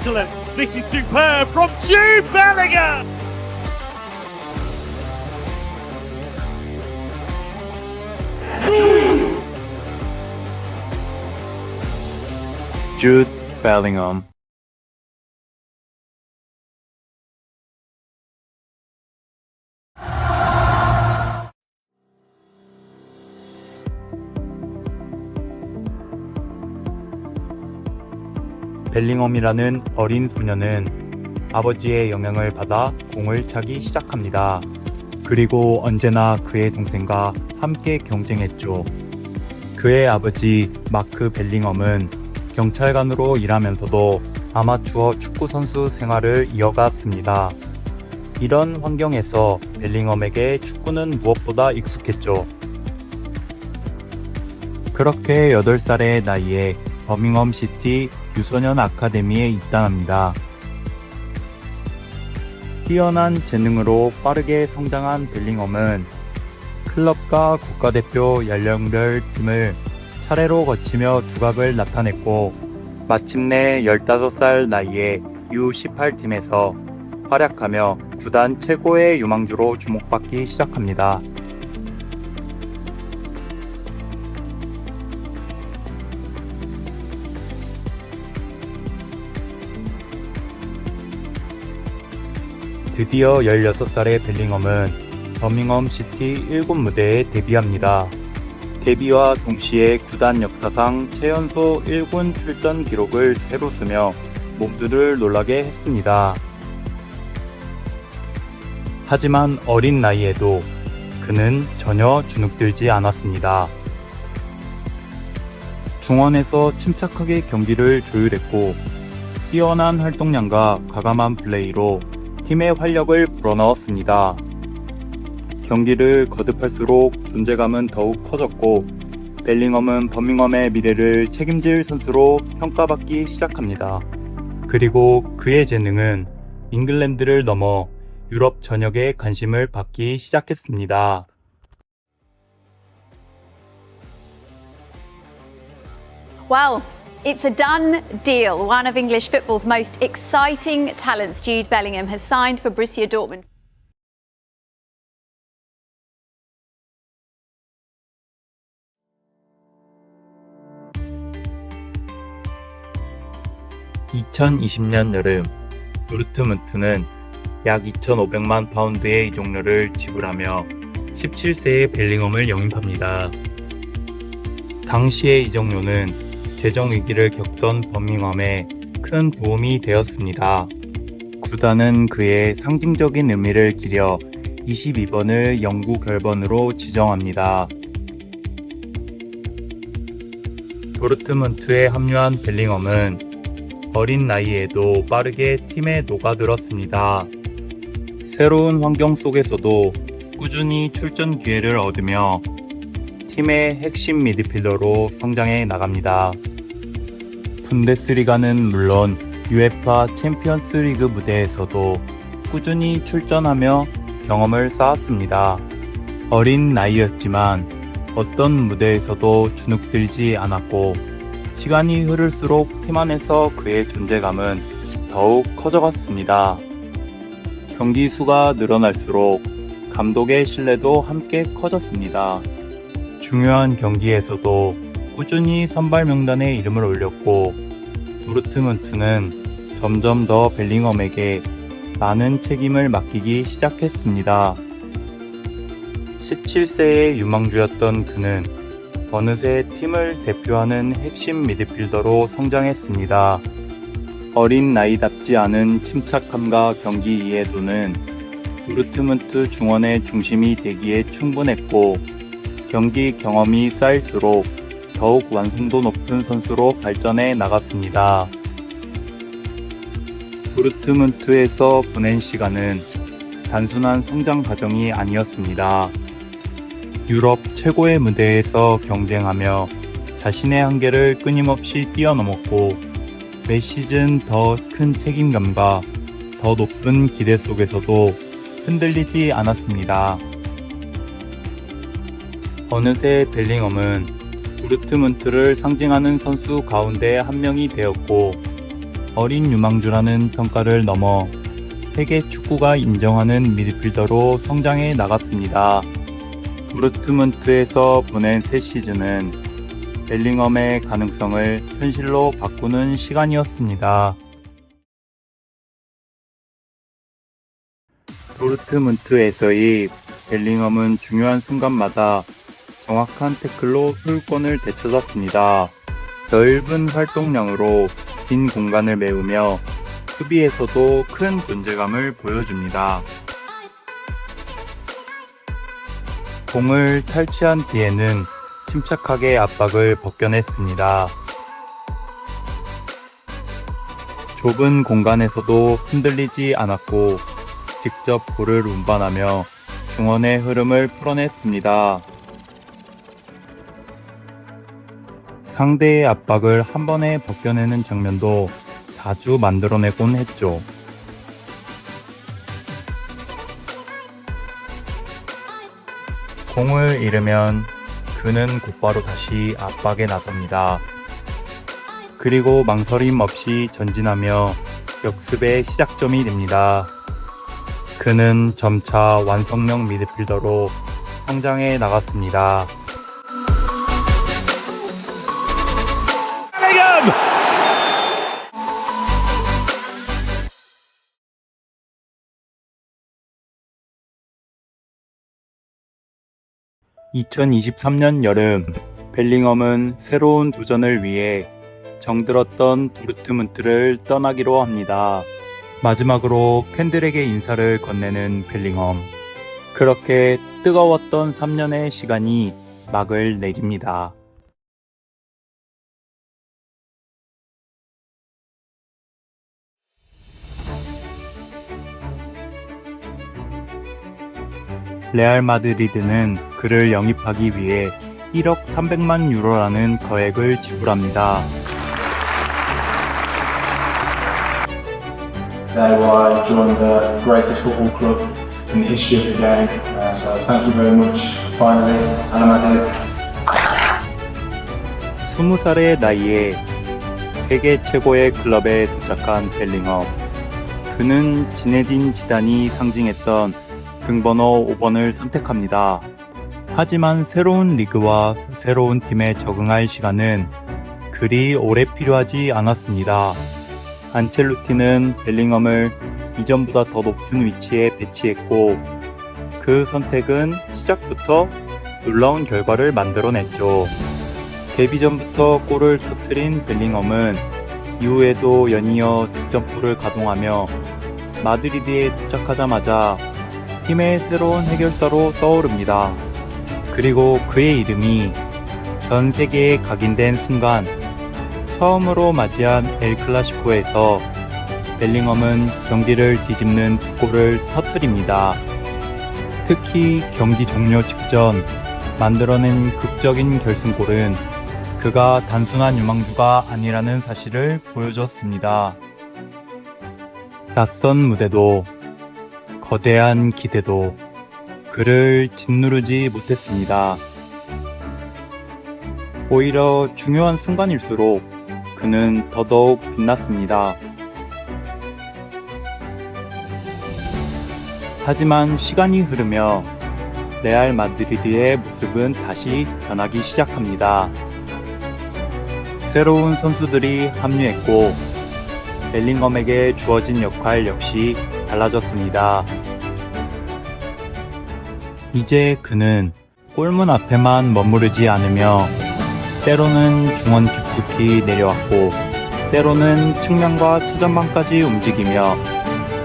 excellent. This is superb from Jude Bellingham. Jude Bellingham. 벨링엄이라는 어린 소녀는 아버지의 영향을 받아 공을 차기 시작합니다. 그리고 언제나 그의 동생과 함께 경쟁했죠. 그의 아버지 마크 벨링엄은 경찰관으로 일하면서도 아마추어 축구선수 생활을 이어갔습니다. 이런 환경에서 벨링엄에게 축구는 무엇보다 익숙했죠. 그렇게 8살의 나이에 버밍엄 시티 유소년 아카데미에 입단합니다. 뛰어난 재능으로 빠르게 성장한 벨링엄은 클럽과 국가대표 연령별 팀을 차례로 거치며 두각을 나타냈고 마침내 15살 나이에 U18팀에서 활약하며 구단 최고의 유망주로 주목받기 시작합니다. 드디어 16살의 벨링엄은 버밍엄 시티 1군 무대에 데뷔합니다. 데뷔와 동시에 구단 역사상 최연소 1군 출전 기록을 새로 쓰며 모두를 놀라게 했습니다. 하지만 어린 나이에도 그는 전혀 주눅들지 않았습니다. 중원에서 침착하게 경기를 조율했고 뛰어난 활동량과 과감한 플레이로 팀의 활력을 불어넣었습니다. 경기를 거듭할수록 존재감은 더욱 커졌고 벨링엄은 버밍엄의 미래를 책임질 선수로 평가받기 시작합니다. 그리고 그의 재능은 잉글랜드를 넘어 유럽 전역에 관심을 받기 시작했습니다. Well, it's a done deal. One of English football's most exciting talents, Jude Bellingham, has signed for Borussia Dortmund. (2020년) 여름 도르트문트는 약 2,500만 파운드의 이적료를 지불하며 17세의 벨링엄을 영입합니다. 당시의 이적료는 재정 위기를 겪던 버밍엄에 큰 도움이 되었습니다. 구단은 그의 상징적인 의미를 기려 22번을 영구 결번으로 지정합니다. 도르트문트에 합류한 벨링엄은 어린 나이에도 빠르게 팀에 녹아들었습니다. 새로운 환경 속에서도 꾸준히 출전 기회를 얻으며 팀의 핵심 미드필더로 성장해 나갑니다. 분데스리가는 물론 UEFA 챔피언스 리그 무대에서도 꾸준히 출전하며 경험을 쌓았습니다. 어린 나이였지만 어떤 무대에서도 주눅들지 않았고 시간이 흐를수록 팀 안에서 그의 존재감은 더욱 커져갔습니다. 경기 수가 늘어날수록 감독의 신뢰도 함께 커졌습니다. 중요한 경기에서도 꾸준히 선발 명단에 이름을 올렸고 도르트문트는 점점 더 벨링엄에게 많은 책임을 맡기기 시작했습니다. 17세의 유망주였던 그는 어느새 팀을 대표하는 핵심 미드필더로 성장했습니다. 어린 나이답지 않은 침착함과 경기 이해도는 도르트문트 중원의 중심이 되기에 충분했고 경기 경험이 쌓일수록 더욱 완성도 높은 선수로 발전해 나갔습니다. 도르트문트에서 보낸 시간은 단순한 성장 과정이 아니었습니다. 유럽 최고의 무대에서 경쟁하며 자신의 한계를 끊임없이 뛰어넘었고 매 시즌 더 큰 책임감과 더 높은 기대 속에서도 흔들리지 않았습니다. 어느새 벨링엄은 도르트문트를 상징하는 선수 가운데 한 명이 되었고 어린 유망주라는 평가를 넘어 세계 축구가 인정하는 미드필더로 성장해 나갔습니다. 도르트문트에서 보낸 새 시즌은 벨링엄의 가능성을 현실로 바꾸는 시간이었습니다. 도르트문트에서의 벨링엄은 중요한 순간마다 정확한 태클로 소유권을 되찾았습니다. 넓은 활동량으로 빈 공간을 메우며 수비에서도 큰 존재감을 보여줍니다. 공을 탈취한 뒤에는 침착하게 압박을 벗겨냈습니다. 좁은 공간에서도 흔들리지 않았고 직접 볼을 운반하며 중원의 흐름을 풀어냈습니다. 상대의 압박을 한 번에 벗겨내는 장면도 자주 만들어내곤 했죠. 공을 잃으면 그는 곧바로 다시 압박에 나섭니다. 그리고 망설임 없이 전진하며 역습의 시작점이 됩니다. 그는 점차 완성형 미드필더로 성장해 나갔습니다. Bellingham! 2023년 여름, 벨링엄은 새로운 도전을 위해 정들었던 도르트문트를 떠나기로 합니다. 마지막으로 팬들에게 인사를 건네는 벨링엄. 그렇게 뜨거웠던 3년의 시간이 막을 내립니다. 레알 마드리드는 그를 영입하기 위해 1억 300만 유로라는 거액을 지불합니다. Day why I joined the greatest football club in the history of the game. So thank you very much. Finally, and I'm at it. 20살의 나이에 세계 최고의 클럽에 도착한 벨링엄. 그는 지네딘 지단이 상징했던 등번호 5번을 선택합니다. 하지만 새로운 리그와 새로운 팀에 적응할 시간은 그리 오래 필요하지 않았습니다. 안첼로티는 벨링엄을 이전보다 더 높은 위치에 배치했고 그 선택은 시작부터 놀라운 결과를 만들어냈죠. 데뷔 전부터 골을 터뜨린 벨링엄은 이후에도 연이어 득점포를 가동하며 마드리드에 도착하자마자 팀의 새로운 해결사로 떠오릅니다. 그리고 그의 이름이 전 세계에 각인된 순간 처음으로 맞이한 엘 클라시코에서 벨링엄은 경기를 뒤집는 두 골을 터뜨립니다. 특히 경기 종료 직전 만들어낸 극적인 결승골은 그가 단순한 유망주가 아니라는 사실을 보여줬습니다. 낯선 무대도 거대한 기대도 그를 짓누르지 못했습니다. 오히려 중요한 순간일수록 그는 더더욱 빛났습니다. 하지만 시간이 흐르며 레알 마드리드의 모습은 다시 변하기 시작합니다. 새로운 선수들이 합류했고 벨링엄에게 주어진 역할 역시 달라졌습니다. 이제 그는 골문 앞에만 머무르지 않으며 때로는 중원 깊숙이 내려왔고 때로는 측면과 최전방까지 움직이며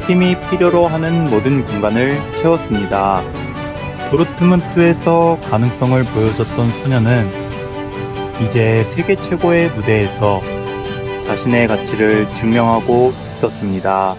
팀이 필요로 하는 모든 공간을 채웠습니다. 도르트문트에서 가능성을 보여줬던 소녀는 이제 세계 최고의 무대에서 자신의 가치를 증명하고 있었습니다.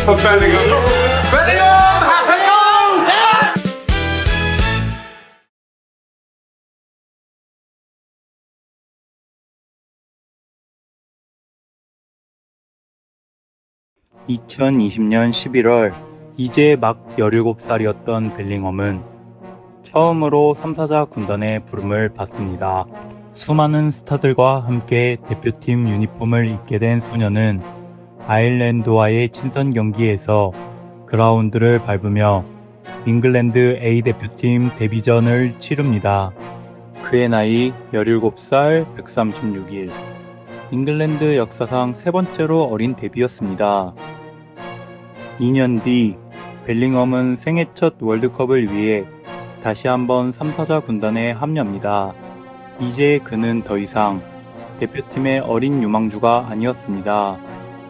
For Bellingham. Bellingham has a goal! 2020년 11월 이제 막 17살이었던 벨링엄은 처음으로 3사자 군단의 부름을 받습니다. 수많은 스타들과 함께 대표팀 유니폼을 입게 된 소녀는 아일랜드와의 친선 경기에서 그라운드를 밟으며 잉글랜드 A 대표팀 데뷔전을 치릅니다. 그의 나이 17살 136일. 잉글랜드 역사상 세 번째로 어린 데뷔였습니다. 2년 뒤 벨링엄은 생애 첫 월드컵을 위해 다시 한번 3사자 군단에 합류합니다. 이제 그는 더 이상 대표팀의 어린 유망주가 아니었습니다.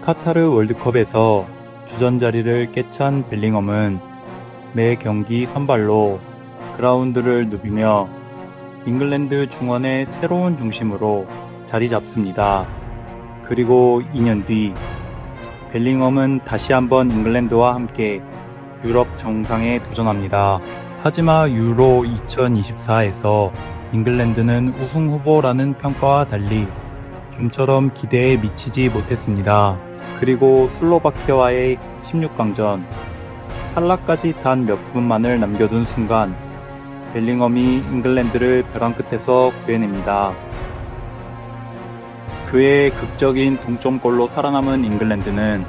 카타르 월드컵에서 주전 자리를 깨찬 벨링엄은 매 경기 선발로 그라운드를 누비며 잉글랜드 중원의 새로운 중심으로 자리 잡습니다. 그리고 2년 뒤 벨링엄은 다시 한번 잉글랜드와 함께 유럽 정상에 도전합니다. 하지만 유로 2024에서 잉글랜드는 우승 후보라는 평가와 달리 좀처럼 기대에 미치지 못했습니다. 그리고 슬로바키아와의 16강전 탈락까지 단 몇 분만을 남겨둔 순간 벨링엄이 잉글랜드를 벼랑 끝에서 구해냅니다. 그의 극적인 동점골로 살아남은 잉글랜드는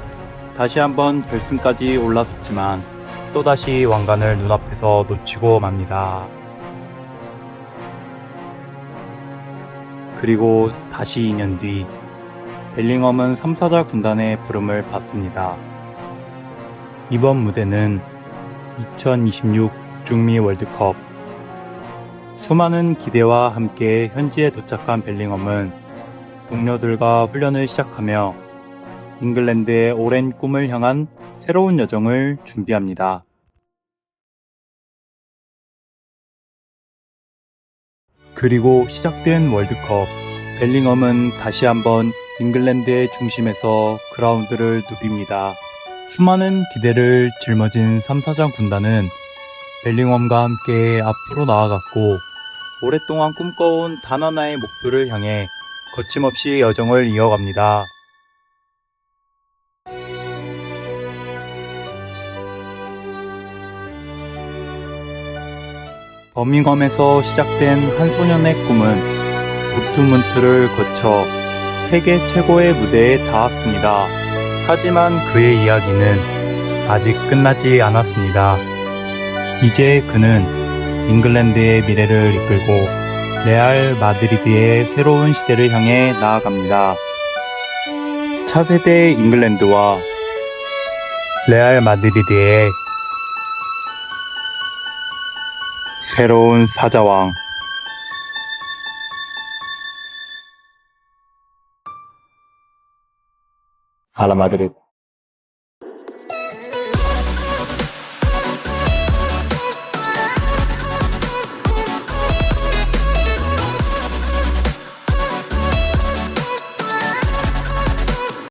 다시 한번 결승까지 올라섰지만 또다시 왕관을 눈앞에서 놓치고 맙니다. 그리고 다시 2년 뒤 벨링엄은 3사자 군단의 부름을 받습니다. 이번 무대는 2026 북중미 월드컵. 수많은 기대와 함께 현지에 도착한 벨링엄은 동료들과 훈련을 시작하며 잉글랜드의 오랜 꿈을 향한 새로운 여정을 준비합니다. 그리고 시작된 월드컵. 벨링엄은 다시 한번 잉글랜드의 중심에서 그라운드를 누빕니다. 수많은 기대를 짊어진 3사자 군단은 벨링엄과 함께 앞으로 나아갔고 오랫동안 꿈꿔온 단 하나의 목표를 향해 거침없이 여정을 이어갑니다. 버밍엄에서 시작된 한 소년의 꿈은 도트문트를 거쳐 세계 최고의 무대에 닿았습니다. 하지만 그의 이야기는 아직 끝나지 않았습니다. 이제 그는 잉글랜드의 미래를 이끌고 레알 마드리드의 새로운 시대를 향해 나아갑니다. 차세대 잉글랜드와 레알 마드리드의 새로운 사자왕. A la Madrid.